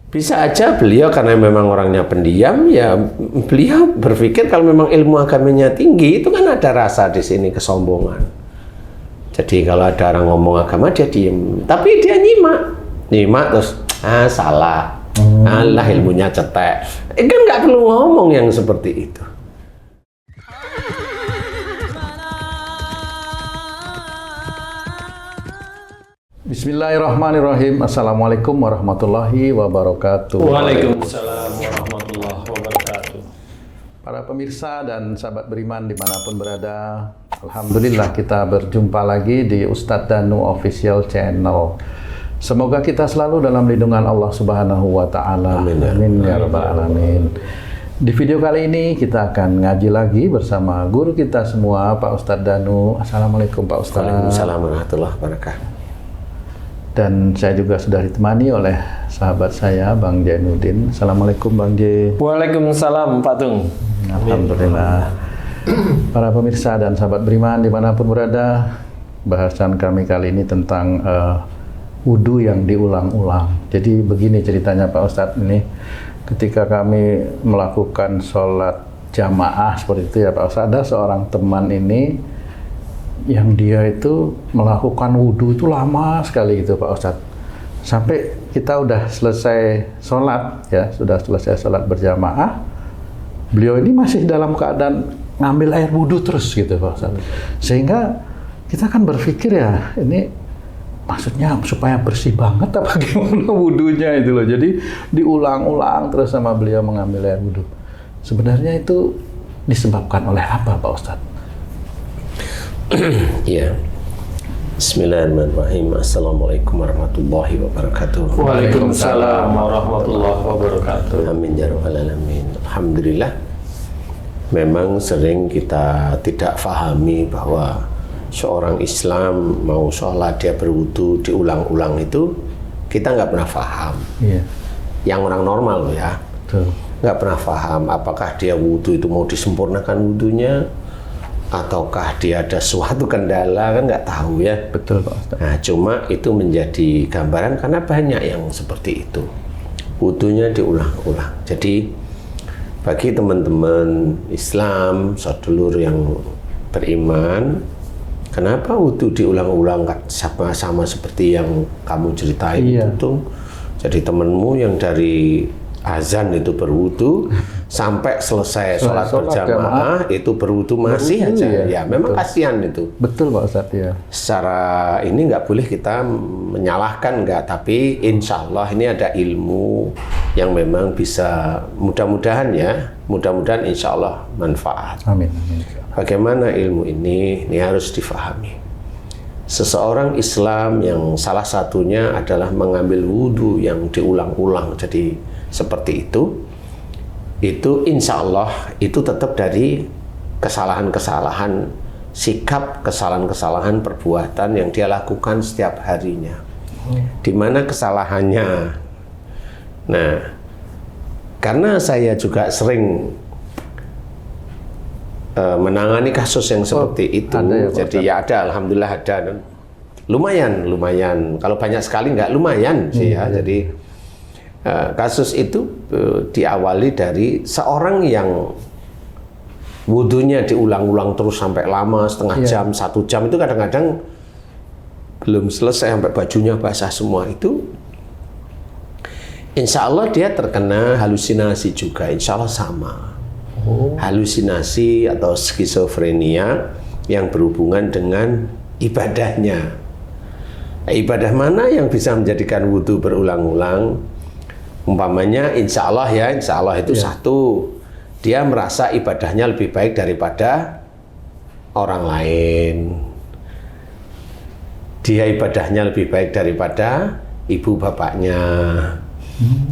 Bisa aja beliau karena memang orangnya pendiam, ya beliau berpikir kalau memang ilmu agamanya tinggi, itu kan ada rasa di sini kesombongan. Jadi kalau ada orang ngomong agama dia diem, tapi dia nyimak terus salah, alah ilmunya cetek. Kan nggak perlu ngomong yang seperti itu. Bismillahirrahmanirrahim. Assalamualaikum warahmatullahi wabarakatuh. Waalaikumsalam warahmatullahi wabarakatuh. Para pemirsa dan sahabat beriman dimanapun berada, alhamdulillah kita berjumpa lagi di Ustadz Danu Official Channel. Semoga kita selalu dalam lindungan Allah Subhanahu wa Ta'ala. Amin ya Rabbal Alamin. Di video kali ini kita akan ngaji lagi bersama guru kita semua, Pak Ustadz Danu. Assalamualaikum Pak Ustadz. Waalaikumsalam warahmatullahi wabarakatuh. Dan saya juga sudah ditemani oleh sahabat saya, Bang Jainuddin. Assalamualaikum Bang J. Waalaikumsalam Pak Tung. Alhamdulillah. Para pemirsa dan sahabat beriman dimanapun berada, bahasan kami kali ini tentang wudhu yang diulang-ulang. Jadi begini ceritanya Pak Ustadz ini, ketika kami melakukan sholat jamaah seperti itu ya Pak Ustadz, ada seorang teman ini yang dia itu melakukan wudhu itu lama sekali gitu Pak Ustadz. Sampai kita udah selesai sholat ya, sudah selesai sholat berjamaah, beliau ini masih dalam keadaan ngambil air wudhu terus gitu Pak Ustadz. Sehingga kita kan berpikir ya, ini maksudnya supaya bersih banget apa gimana wudhunya itu loh. Jadi diulang-ulang terus sama beliau mengambil air wudhu. Sebenarnya itu disebabkan oleh apa Pak Ustadz? Ya. Bismillahirrahmanirrahim. Assalamualaikum warahmatullahi wabarakatuh. Waalaikumsalam warahmatullahi wabarakatuh. Amin ya rabbal alamin. Alhamdulillah. Memang sering kita tidak fahami bahwa seorang Islam mau sholat dia berwudu diulang-ulang itu kita nggak pernah paham. Iya. Yang orang normal loh ya. Betul. Nggak pernah paham apakah dia wudu itu mau disempurnakan wudunya, ataukah dia ada suatu kendala, kan nggak tahu ya. Betul Pak Ustadz. Nah, cuma itu menjadi gambaran karena banyak yang seperti itu. Wudunya diulang-ulang. Jadi bagi teman-teman Islam, sedulur yang beriman, kenapa wudu diulang-ulang sama seperti yang kamu ceritain Iya. itu tuh? Jadi temanmu yang dari azan itu berwudu sampai selesai sholat berjamaah itu berwudu masih aja ya memang betul. kasihan itu. Betul Pak Ustadz ya. Secara ini nggak boleh kita menyalahkan nggak, tapi insya Allah ini ada ilmu yang memang bisa mudah-mudahan insya Allah manfaat. Amin. Bagaimana ilmu ini harus difahami. Seseorang Islam yang salah satunya adalah mengambil wudhu yang diulang-ulang, jadi seperti itu insya Allah itu tetap dari kesalahan-kesalahan sikap, kesalahan-kesalahan perbuatan yang dia lakukan setiap harinya. Di mana kesalahannya? Nah, karena saya juga sering menangani kasus yang seperti itu, ada ya, jadi ya ada, alhamdulillah ada. Lumayan. Kalau banyak sekali nggak lumayan sih ya. Jadi kasus itu diawali dari seorang yang wudhunya diulang-ulang terus sampai lama, setengah jam, 1 jam, itu kadang-kadang belum selesai sampai bajunya basah semua. Itu insya Allah dia terkena halusinasi juga, insya Allah sama. Halusinasi atau skizofrenia yang berhubungan dengan ibadahnya. Ibadah mana yang bisa menjadikan wudhu berulang-ulang? Umpamanya insya Allah itu satu, dia merasa ibadahnya lebih baik daripada orang lain. Dia ibadahnya lebih baik daripada ibu bapaknya.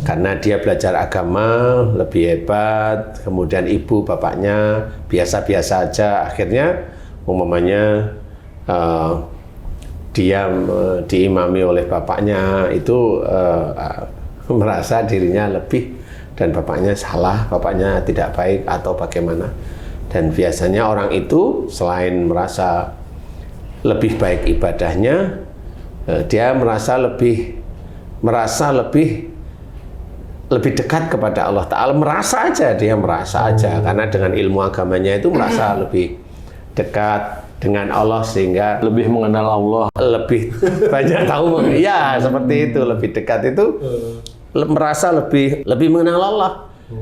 Karena dia belajar agama lebih hebat, kemudian ibu bapaknya biasa-biasa aja. Akhirnya umpamanya dia diimami oleh bapaknya itu merasa dirinya lebih dan bapaknya salah, bapaknya tidak baik atau bagaimana. Dan biasanya orang itu selain merasa lebih baik ibadahnya, dia merasa lebih lebih dekat kepada Allah Ta'ala, merasa aja karena dengan ilmu agamanya itu merasa lebih dekat dengan Allah sehingga Lebih mengenal Allah. lebih banyak tahu ya seperti itu, lebih dekat itu merasa lebih mengenal Allah.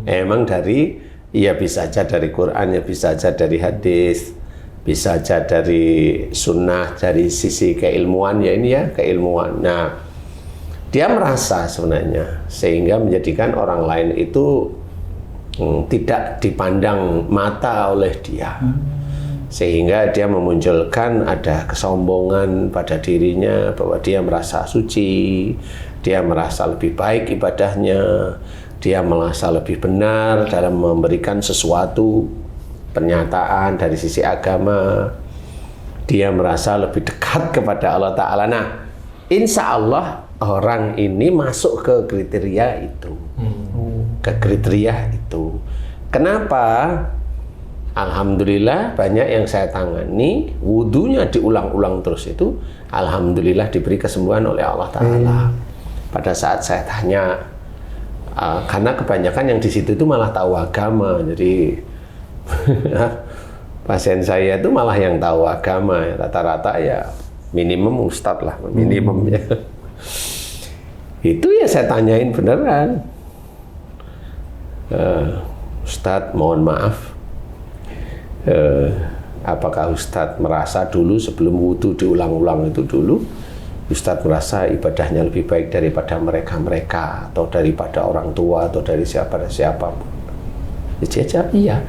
Emang dari ya bisa aja dari Quran, ya bisa aja dari hadis, bisa aja dari sunnah, dari sisi keilmuan ya ini ya keilmuan. Nah, dia merasa sebenarnya sehingga menjadikan orang lain itu tidak dipandang mata oleh dia. Sehingga dia memunculkan ada kesombongan pada dirinya bahwa dia merasa suci, dia merasa lebih baik ibadahnya, dia merasa lebih benar dalam memberikan sesuatu pernyataan dari sisi agama, dia merasa lebih dekat kepada Allah Ta'ala. Nah, insya Allah orang ini masuk ke kriteria itu. Kenapa? Alhamdulillah banyak yang saya tangani wudunya diulang-ulang terus itu alhamdulillah diberi kesembuhan oleh Allah Ta'ala. Pada saat saya tanya karena kebanyakan yang di situ itu malah tahu agama, jadi pasien saya itu malah yang tahu agama, rata-rata ya minimum ustadz lah, minimumnya. Itu ya saya tanyain beneran, Ustadz mohon maaf, apakah Ustadz merasa dulu sebelum wudhu diulang-ulang itu dulu Ustadz merasa ibadahnya lebih baik daripada mereka-mereka atau daripada orang tua atau dari siapa-siapapun? Dia jawab iya.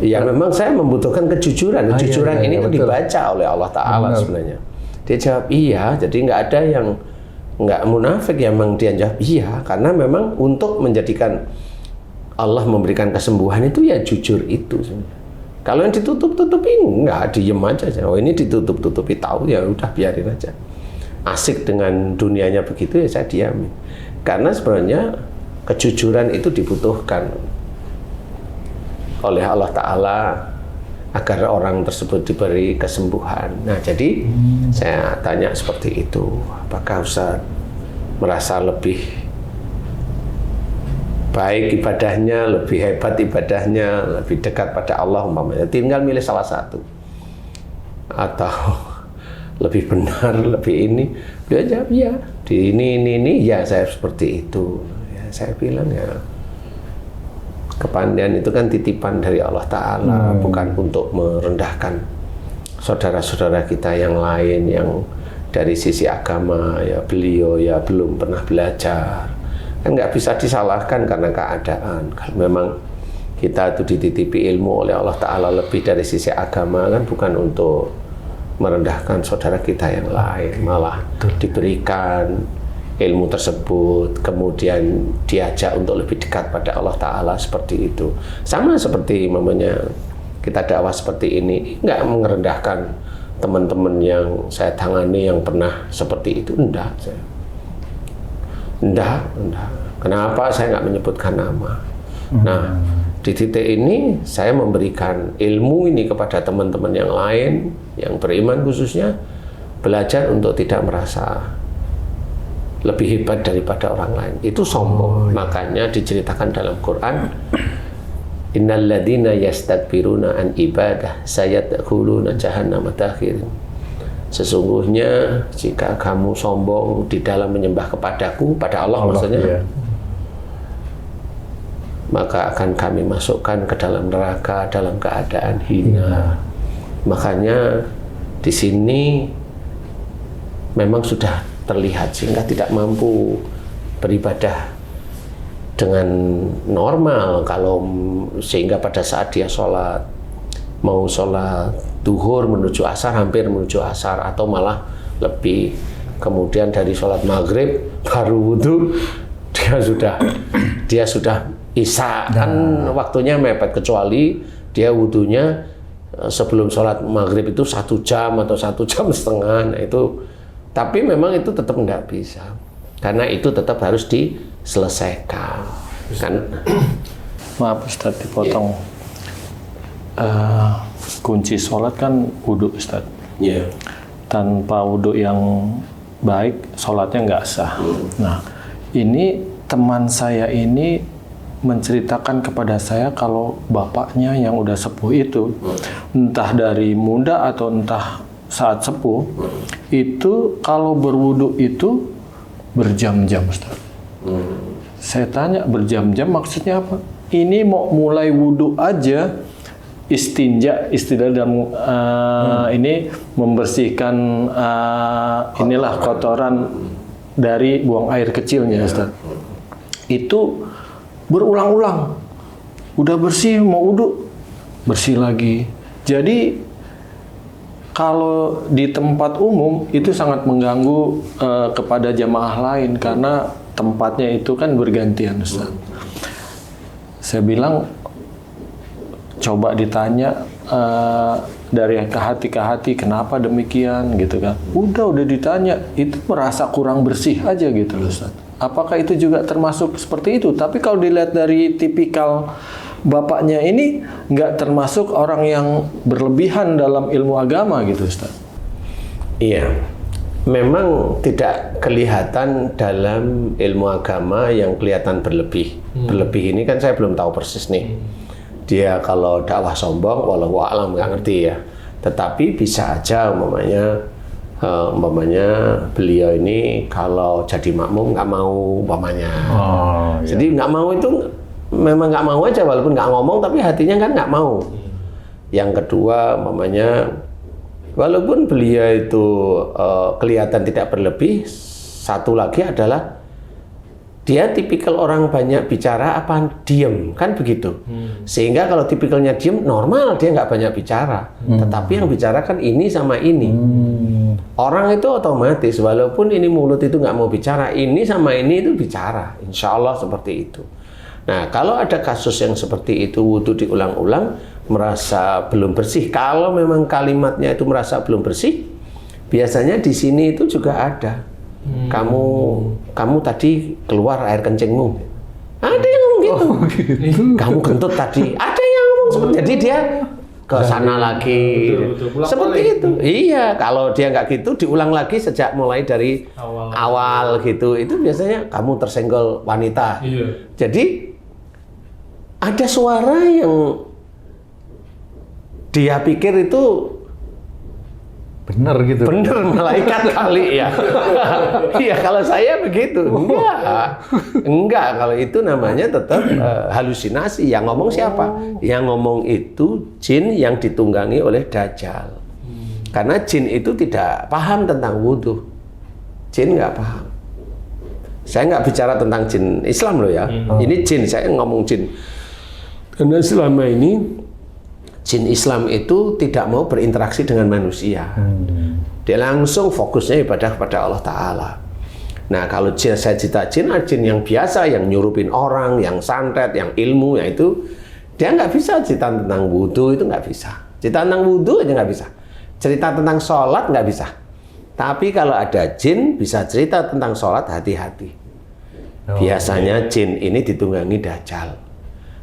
Ya memang saya membutuhkan kejujuran. Kejujuran ini kan dibaca oleh Allah Ta'ala sebenarnya. Dia jawab iya, jadi nggak ada yang nggak munafik ya, memang dia jawab iya karena memang untuk menjadikan Allah memberikan kesembuhan itu ya jujur itu. Kalau yang ditutup-tutupin nggak, diem aja. Oh ini ditutup-tutupi tahu ya udah biarin aja. Asik dengan dunianya begitu ya saya diamin. Karena sebenarnya kejujuran itu dibutuhkan oleh Allah Ta'ala agar orang tersebut diberi kesembuhan. Nah jadi saya tanya seperti itu, apakah Ustaz merasa lebih baik ibadahnya, lebih hebat ibadahnya, lebih dekat pada Allah umpamanya, tinggal milih salah satu, atau lebih benar, lebih ini? Dia jawab ya, di ini ya saya seperti itu. Ya, saya bilang ya kepandaian itu kan titipan dari Allah Ta'ala, bukan untuk merendahkan saudara-saudara kita yang lain yang dari sisi agama ya beliau ya belum pernah belajar. Kan nggak bisa disalahkan karena keadaan. Kalau memang kita itu dititipi ilmu oleh Allah Ta'ala lebih dari sisi agama, kan bukan untuk merendahkan saudara kita yang lain, malah diberikan ilmu tersebut, kemudian diajak untuk lebih dekat pada Allah Ta'ala seperti itu. Sama seperti mamanya kita dakwah seperti ini, nggak merendahkan teman-teman yang saya tangani yang pernah seperti itu, enggak. Enggak. Kenapa saya nggak menyebutkan nama? Nah, di titik ini saya memberikan ilmu ini kepada teman-teman yang lain, yang beriman khususnya, belajar untuk tidak merasa lebih hebat daripada orang lain. Itu sombong. Makanya diceritakan dalam Quran, innal ladzina yastakbiruna an ibadah sayadkhuluna jahannama dakhirin. Sesungguhnya jika kamu sombong di dalam menyembah kepadaku, pada Allah maksudnya, iya, maka akan kami masukkan ke dalam neraka dalam keadaan hina. Makanya di sini memang sudah terlihat sehingga tidak mampu beribadah dengan normal, kalau sehingga pada saat dia sholat, mau sholat duhur menuju asar, hampir menuju asar, atau malah lebih, kemudian dari sholat maghrib baru wudhu dia sudah isya, kan waktunya mepet, kecuali dia wudhunya sebelum sholat maghrib itu 1 jam atau 1,5 jam. Nah itu, tapi memang itu tetap nggak bisa, karena itu tetap harus diselesaikan kan. Maaf Ustadz dipotong. Kunci sholat kan wudhu Ustadz. Tanpa wudhu yang baik sholatnya nggak sah. Nah ini teman saya ini menceritakan kepada saya kalau bapaknya yang udah sepuh itu, entah dari muda atau entah saat sepuh, itu kalau berwudu itu berjam-jam, Ustaz. Saya tanya, berjam-jam maksudnya apa? Ini mau mulai wudu aja, istinja, istilah dalam ini membersihkan inilah kotoran dari buang air kecilnya, Ustaz. Itu berulang-ulang. Udah bersih, mau wudu, bersih lagi. Jadi kalau di tempat umum itu sangat mengganggu kepada jamaah lain karena tempatnya itu kan bergantian, Ustaz. Saya bilang, coba ditanya dari ke hati kenapa demikian gitu kan. Udah ditanya, itu merasa kurang bersih aja gitu loh, Ustaz. Apakah itu juga termasuk seperti itu? Tapi kalau dilihat dari tipikal bapaknya ini nggak termasuk orang yang berlebihan dalam ilmu agama gitu, Ustaz. Iya, memang tidak kelihatan dalam ilmu agama yang kelihatan berlebih. Berlebih ini kan saya belum tahu persis nih. Dia kalau dakwah sombong, walau alam nggak ngerti ya. Tetapi bisa aja umpamanya beliau ini kalau jadi makmum nggak mau umpamanya. Jadi nggak mau itu memang nggak mau aja, walaupun nggak ngomong tapi hatinya kan nggak mau. Yang kedua umpamanya walaupun beliau itu kelihatan tidak berlebih, satu lagi adalah dia tipikal orang banyak bicara apa diem, kan begitu. Sehingga kalau tipikalnya diem, normal dia nggak banyak bicara. Tetapi yang bicara kan ini sama ini. Orang itu otomatis, walaupun ini mulut itu nggak mau bicara, ini sama ini itu bicara. Insya Allah seperti itu. Nah, kalau ada kasus yang seperti itu, wudu diulang-ulang, merasa belum bersih. Kalau memang kalimatnya itu merasa belum bersih, biasanya di sini itu juga ada. Kamu tadi keluar air kencingmu. Ada yang ngomong gitu. Kamu kentut tadi. Ada yang ngomong seperti. Jadi dia ke sana lagi. Betul. Seperti itu. Iya, kalau dia nggak gitu diulang lagi sejak mulai dari awal gitu. Itu biasanya kamu tersenggol wanita. Iya. Jadi ada suara yang dia pikir itu bener gitu. Bener, malaikat kali ya. Iya, kalau saya begitu. Enggak, kalau itu namanya tetap halusinasi. Yang ngomong siapa? Yang ngomong itu jin yang ditunggangi oleh Dajjal. Karena jin itu tidak paham tentang wudu. Jin nggak paham. Saya nggak bicara tentang jin Islam loh ya. Ini jin, saya ngomong jin. Karena selama ini jin Islam itu tidak mau berinteraksi dengan manusia. Dia langsung fokusnya ibadah kepada Allah Ta'ala. Nah, kalau jin, saya cerita jin yang biasa, yang nyurupin orang, yang santet, yang ilmu, ya itu dia nggak bisa cerita tentang wudhu, itu nggak bisa. Cerita tentang wudhu aja nggak bisa. Cerita tentang sholat nggak bisa. Tapi kalau ada jin bisa cerita tentang sholat, hati-hati. Biasanya jin ini ditunggangi Dajjal.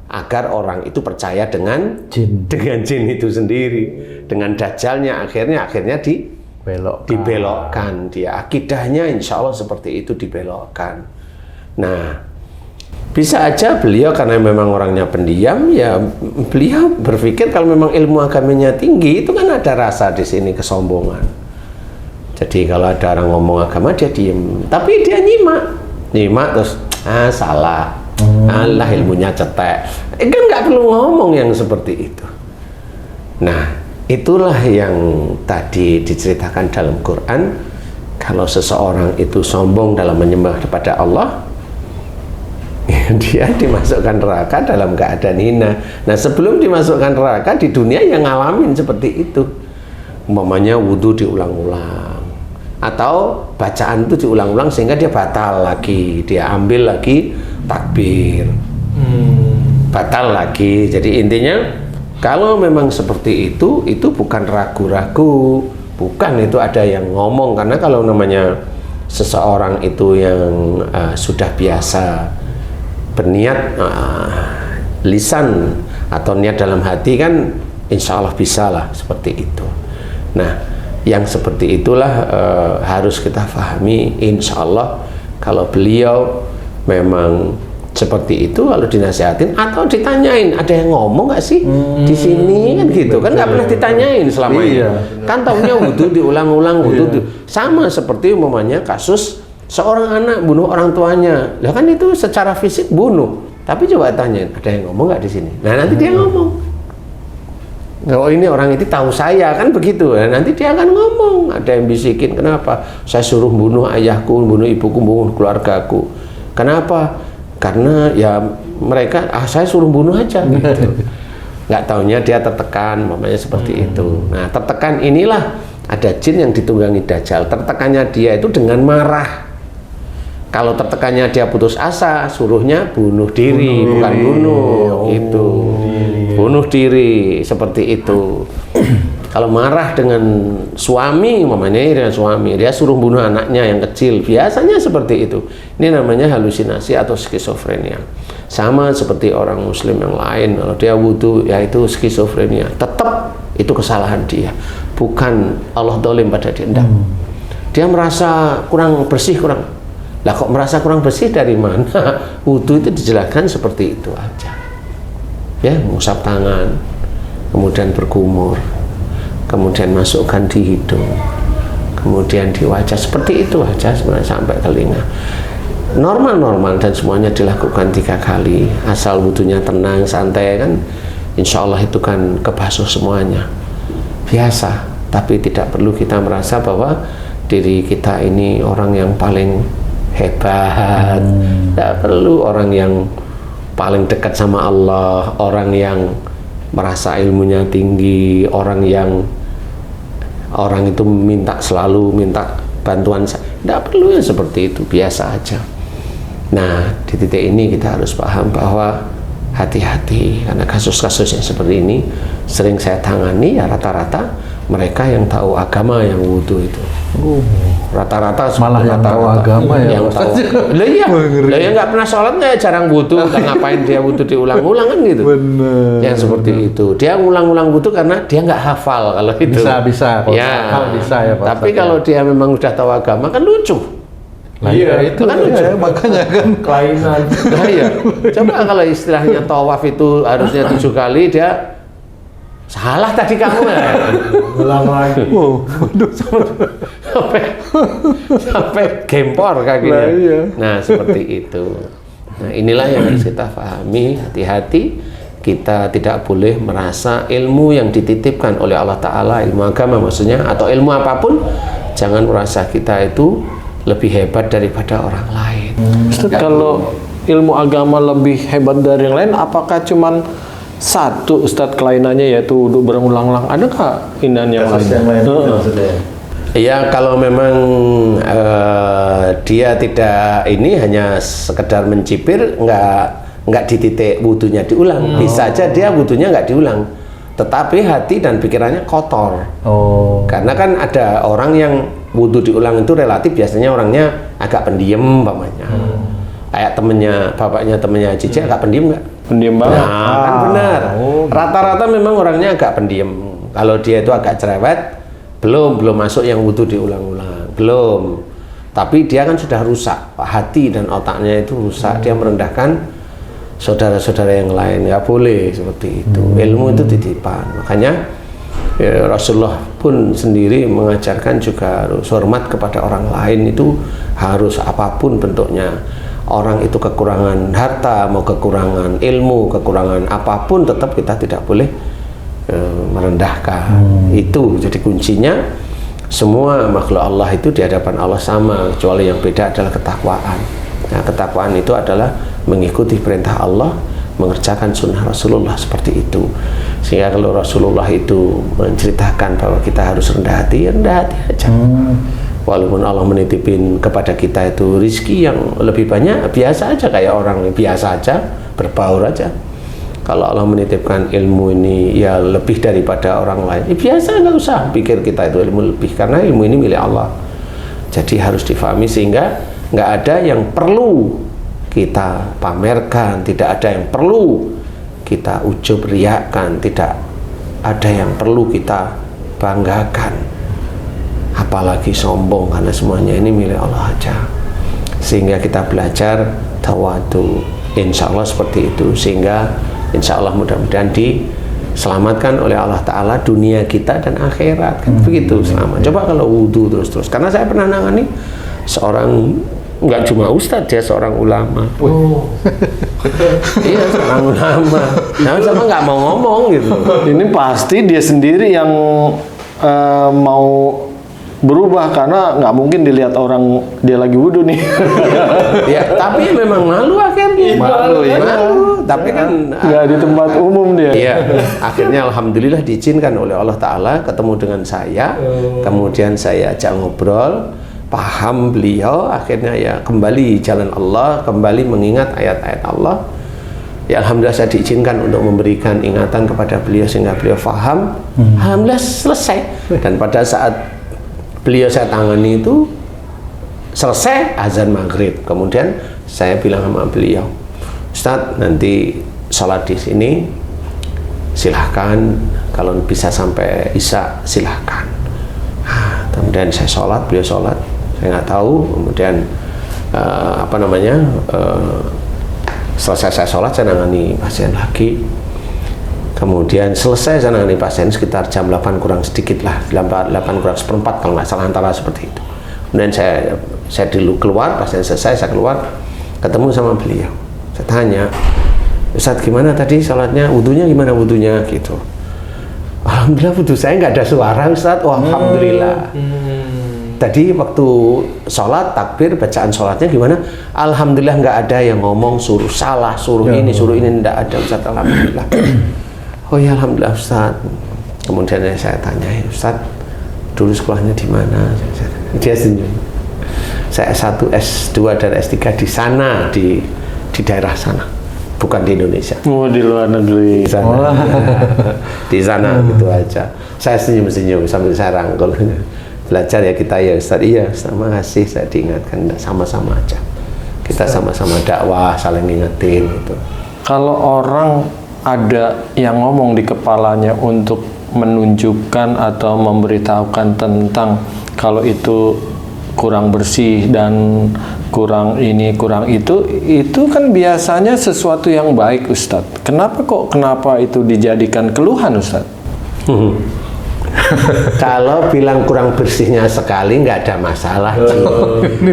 Agar orang itu percaya dengan jin itu sendiri, dengan Dajjalnya akhirnya dibelokkan dia, akidahnya insya Allah seperti itu dibelokkan. Nah, bisa aja beliau karena memang orangnya pendiam, ya beliau berpikir kalau memang ilmu agamanya tinggi itu kan ada rasa di sini kesombongan. Jadi kalau ada orang ngomong agama dia diem, tapi dia nyimak terus salah. Allah ilmunya cetek. Kan nggak perlu ngomong yang seperti itu. Nah, itulah yang tadi diceritakan dalam Quran. Kalau seseorang itu sombong dalam menyembah kepada Allah, dia dimasukkan neraka dalam keadaan hina. Nah, sebelum dimasukkan neraka di dunia yang ngalamin seperti itu. Umpamanya wudhu diulang-ulang. Atau bacaan itu diulang-ulang sehingga dia batal lagi. Dia ambil lagi takbir. Batal lagi. Jadi intinya kalau memang seperti itu bukan ragu-ragu, bukan itu ada yang ngomong. Karena kalau namanya seseorang itu yang sudah biasa berniat lisan atau niat dalam hati kan insya Allah bisa lah seperti itu. Nah, yang seperti itulah harus kita pahami insya Allah kalau beliau memang seperti itu, kalau dinasihatin atau ditanyain, ada yang ngomong nggak sih di sini kan gitu kan, nggak pernah ditanyain selama ini kan, taunya wudu diulang-ulang, wudu sama seperti umpamanya kasus seorang anak bunuh orang tuanya, lah kan itu secara fisik bunuh, tapi coba tanyain ada yang ngomong nggak di sini, nah nanti dia ngomong, oh ini orang itu tahu saya kan begitu, nah, nanti dia akan ngomong, ada yang bisikin kenapa saya suruh bunuh ayahku, bunuh ibuku, bunuh keluargaku, kenapa? Karena ya mereka, saya suruh bunuh aja gitu. Nggak taunya dia tertekan, mamanya seperti itu. Nah, tertekan inilah ada jin yang ditunggangi Dajjal. Tertekannya dia itu dengan marah. Kalau tertekannya dia putus asa, suruhnya bunuh diri, bukan bunuh. Itu bunuh diri seperti itu. Kalau marah dengan suami, mamanya dengan suami, dia suruh bunuh anaknya yang kecil, biasanya seperti itu. Ini namanya halusinasi atau skizofrenia. Sama seperti orang muslim yang lain, kalau dia wudu, ya itu skizofrenia. Tetap itu kesalahan dia, bukan Allah dolim pada dia. Enggak. Dia merasa kurang bersih, kurang. Lah kok merasa kurang bersih dari mana? Wudu itu dijelaskan seperti itu aja. Ya, mengusap tangan, kemudian berkumur, kemudian masukkan di hidung, kemudian di wajah, seperti itu aja sebenarnya sampai telinga. Normal-normal dan semuanya dilakukan 3 kali, asal wudunya tenang, santai kan, insya Allah itu kan kebasuh semuanya. Biasa, tapi tidak perlu kita merasa bahwa diri kita ini orang yang paling hebat, tidak perlu orang yang paling dekat sama Allah, orang yang merasa ilmunya tinggi, orang itu selalu minta bantuan, tidak perlu ya seperti itu, biasa aja. Nah, di titik ini kita harus paham bahwa hati-hati, karena kasus-kasus yang seperti ini sering saya tangani, ya rata-rata mereka yang tahu agama yang wudu itu. Rata-rata malah yang tahu agama ya, yang tahu. Lah iya, lah yang nggak pernah sholat nggak, jarang wudu, ngapain dia wudu diulang-ulang kan gitu. Bener. Yang seperti itu, dia ngulang-ulang wudu karena dia nggak hafal kalau itu. Bisa. Ya, bisa ya Pak. tapi kalau dia memang udah tahu agama kan lucu. Nah, iya, itu kan lucu. Ya, makanya kan kelainan. Nah, iya. Coba kalau istilahnya tawaf itu harusnya 7 kali, dia salah tadi kamu ya. Ulang lagi. sampai gempor kakinya. Nah, iya. Nah, seperti itu. Nah, inilah yang harus kita pahami, hati-hati. Kita tidak boleh merasa ilmu yang dititipkan oleh Allah Ta'ala, ilmu agama maksudnya, atau ilmu apapun, jangan merasa kita itu lebih hebat daripada orang lain. Ustaz, kalau ilmu agama lebih hebat dari yang lain, apakah cuman satu Ustaz kelainannya, yaitu duduk berulang-ulang? Adakah inan yang lain? Ya, kalau memang dia tidak ini hanya sekedar mencipir, nggak di titik wudunya diulang, bisa aja dia wudunya nggak diulang, tetapi hati dan pikirannya kotor. Karena kan ada orang yang wudu diulang itu relatif biasanya orangnya agak pendiam, umpamanya. Kayak bapaknya temennya Cici agak pendiam nggak? Pendiam banget. Nah, kan benar. Rata-rata memang orangnya agak pendiam. Kalau dia itu agak cerewet, belum masuk yang wudu diulang-ulang, belum. Tapi dia kan sudah rusak, hati dan otaknya itu rusak. Dia merendahkan saudara-saudara yang lain, nggak boleh seperti itu. Ilmu itu titipan. Makanya ya, Rasulullah pun sendiri mengajarkan juga harus hormat kepada orang lain, itu harus apapun bentuknya. Orang itu kekurangan harta, mau kekurangan ilmu, kekurangan apapun, tetap kita tidak boleh merendahkan. Itu jadi kuncinya. Semua makhluk Allah itu di hadapan Allah sama, kecuali yang beda adalah ketakwaan. Nah, ketakwaan itu adalah mengikuti perintah Allah, mengerjakan sunnah Rasulullah, seperti itu. Sehingga kalau Rasulullah itu menceritakan bahwa kita harus rendah hati aja. Walaupun Allah menitipin kepada kita itu rizki yang lebih banyak, biasa aja, kayak orang biasa aja, berbaur aja. Kalau Allah menitipkan ilmu ini ya lebih daripada orang lain, ya biasa, nggak usah pikir kita itu ilmu lebih, karena ilmu ini milik Allah. Jadi harus difahami, sehingga nggak ada yang perlu kita pamerkan, tidak ada yang perlu kita ujub riakan, tidak ada yang perlu kita banggakan, apalagi sombong, karena semuanya ini milik Allah aja. Sehingga kita belajar tawadu. Insya Allah seperti itu, sehingga insya Allah mudah-mudahan diselamatkan oleh Allah Ta'ala dunia kita dan akhirat, kan begitu, selamat. Coba kalau wudhu terus-terus, karena saya pernah nangani seorang, nggak cuma ustadz, dia seorang ulama. Iya, seorang ulama. Nah, sama nggak mau ngomong gitu. Ini pasti dia sendiri yang mau berubah, karena nggak mungkin dilihat orang dia lagi wudhu nih. Ya, tapi memang malu akhirnya. Malu, ya. Malu. Tapi kan Nggak di tempat umum dia. iya, akhirnya alhamdulillah diizinkan oleh Allah Ta'ala ketemu dengan saya. Kemudian saya ajak ngobrol, paham beliau, akhirnya ya kembali jalan Allah, kembali mengingat ayat-ayat Allah. Ya alhamdulillah saya diizinkan untuk memberikan ingatan kepada beliau sehingga beliau paham. Alhamdulillah selesai. Dan pada saat beliau saya tangani itu selesai azan maghrib, kemudian saya bilang sama beliau, Ustadz, nanti sholat di sini silahkan, kalau bisa sampai isya silahkan. Kemudian saya sholat, beliau sholat, saya nggak tahu. Kemudian selesai saya sholat, saya nangani pasien lagi. Kemudian selesai saya nangani pasien sekitar jam 8 kurang sedikit lah, 8 kurang seperempat kalau nggak salah, antara seperti itu. Kemudian saya dulu keluar, pasien selesai, saya keluar, ketemu sama beliau. Saya tanya, Ustadz gimana tadi sholatnya, wudhunya gimana wudhunya gitu. Alhamdulillah wudhu saya nggak ada suara Ustadz. Oh, alhamdulillah. Tadi waktu sholat takbir bacaan sholatnya gimana? Alhamdulillah nggak ada yang ngomong suruh salah, suruh ini nggak ada Ustadz, alhamdulillah. Oh ya alhamdulillah Ustadz. Kemudian saya tanya, Ustadz dulu sekolahnya di mana? Dia senyum. Saya S1, S2 dan S3 di sana, di daerah sana, bukan di Indonesia. Oh, di luar negeri. Di sana, di sana gitu aja. Saya senyum-senyum sambil saya rangkul. Belajar ya kita ya Ustadz. Iya Ustadz, makasih, saya diingatkan, sama-sama aja. Kita sama-sama dakwah, saling ngingetin gitu. Kalau orang ada yang ngomong di kepalanya untuk menunjukkan atau memberitahukan tentang kalau itu kurang bersih dan kurang ini, kurang itu kan biasanya sesuatu yang baik, Ustadz. Kenapa itu dijadikan keluhan, Ustadz? Kalau bilang kurang bersihnya sekali nggak ada masalah.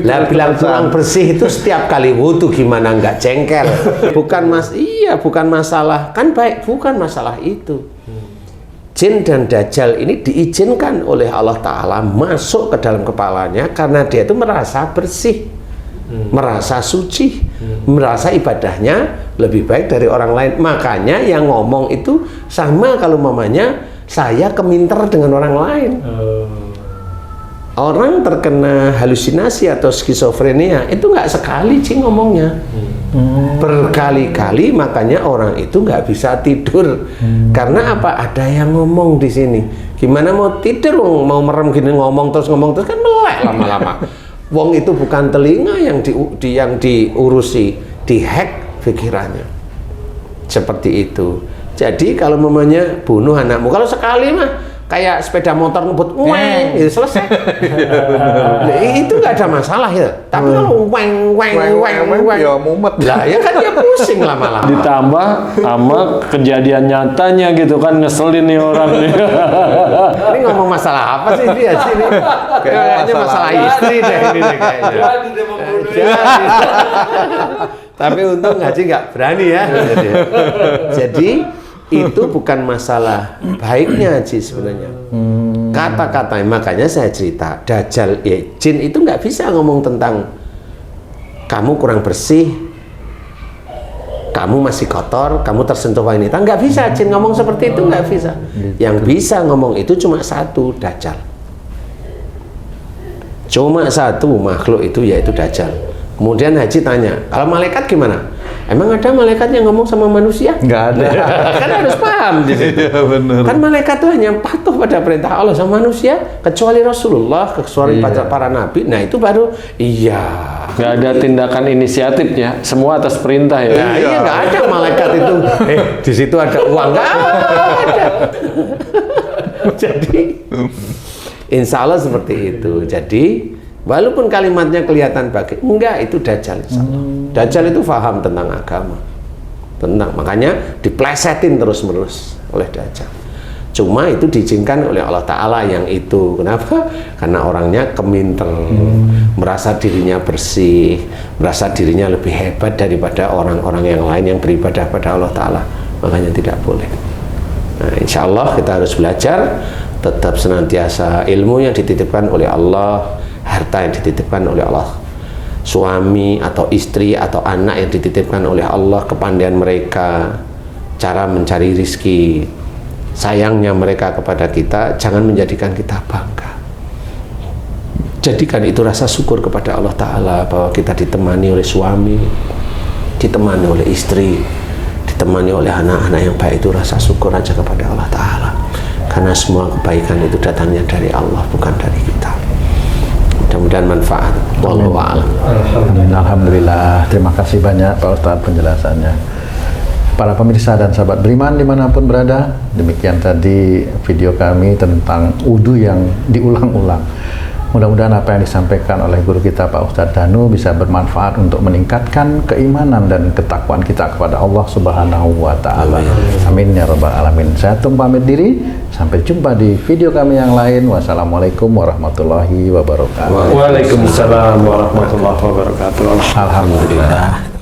Lah bilang kurang bersih itu setiap kali wudhu gimana nggak jengkel? Bukan masalah, kan baik, bukan masalah itu. Jin dan Dajjal ini diizinkan oleh Allah Ta'ala masuk ke dalam kepalanya karena dia itu merasa bersih, merasa suci, merasa ibadahnya lebih baik dari orang lain. Makanya yang ngomong itu sama kalau mamanya saya keminter dengan orang lain. Orang terkena halusinasi atau skizofrenia itu nggak sekali Cing ngomongnya, berkali-kali. Makanya orang itu nggak bisa tidur. Karena apa? Ada yang ngomong di sini. Gimana mau tidur? Mau merem gini ngomong terus kan melek lama-lama. Wong itu bukan telinga yang diurusi, dihack pikirannya. Seperti itu. Jadi kalau mamanya bunuh anakmu, kalau sekali mah kayak sepeda motor ngebut weng, itu selesai. Itu nggak ada masalah ya. Tapi kalau weng ya mumet lah, ya kan dia pusing lama-lama. Ditambah sama kejadian nyatanya gitu kan, ngeselin nih orang nih. Ini ngomong masalah apa sih dia sini? Kayaknya masalah istri deh ini kayaknya. Tapi untung Haji nggak berani ya. Jadi itu bukan masalah baiknya Haji sebenarnya. Kata-katanya, makanya saya cerita Dajjal, jin itu nggak bisa ngomong tentang kamu kurang bersih, kamu masih kotor, kamu tersentuh wanita. Nggak bisa jin ngomong seperti itu, nggak bisa. Yang bisa ngomong itu cuma satu, Dajjal. Cuma satu makhluk itu, yaitu Dajjal. Kemudian Haji tanya, kalau malaikat gimana? Emang ada malaikat yang ngomong sama manusia? Nggak ada. Kan harus paham di situ. Iya, bener. Kan malaikat itu hanya patuh pada perintah Allah sama manusia, kecuali Rasulullah, kecuali para nabi. Nah itu baru iya. Nggak ada tindakan inisiatifnya, semua atas perintah ya. Nah, iya nggak ada malaikat itu. Di situ ada uang, nggak ada. Jadi insya Allah seperti itu. Jadi Walaupun kalimatnya kelihatan baik, enggak, itu Dajjal. Dajjal itu paham tentang agama. Makanya diplesetin terus-menerus oleh Dajjal. Cuma itu diizinkan oleh Allah Ta'ala yang itu. Kenapa? Karena orangnya keminter, merasa dirinya bersih, merasa dirinya lebih hebat daripada orang-orang yang lain yang beribadah pada Allah Ta'ala. Makanya tidak boleh. Nah, insya Allah kita harus belajar, tetap senantiasa ilmu yang dititipkan oleh Allah, harta yang dititipkan oleh Allah, suami atau istri atau anak yang dititipkan oleh Allah, kepandaian mereka, cara mencari rizki, sayangnya mereka kepada kita, jangan menjadikan kita bangga. Jadikan itu rasa syukur kepada Allah Ta'ala bahwa kita ditemani oleh suami, ditemani oleh istri, ditemani oleh anak-anak yang baik. Itu rasa syukur aja kepada Allah Ta'ala, karena semua kebaikan itu datangnya dari Allah, bukan dari kita. Mudah-mudahan manfaat. Wallahu a'lam. Amin. Alhamdulillah. Terima kasih banyak Pak Ustadz penjelasannya. Para pemirsa dan sahabat beriman dimanapun berada, demikian tadi video kami tentang wudu yang diulang-ulang. Mudah-mudahan apa yang disampaikan oleh guru kita Pak Ustadz Danu bisa bermanfaat untuk meningkatkan keimanan dan ketakwaan kita kepada Allah Subhanahu wa Ta'ala. Amin ya Rabbal Alamin. Saya Tung pamit diri, sampai jumpa di video kami yang lain. Wassalamualaikum warahmatullahi wabarakatuh. Waalaikumsalam warahmatullahi wabarakatuh. Alhamdulillah.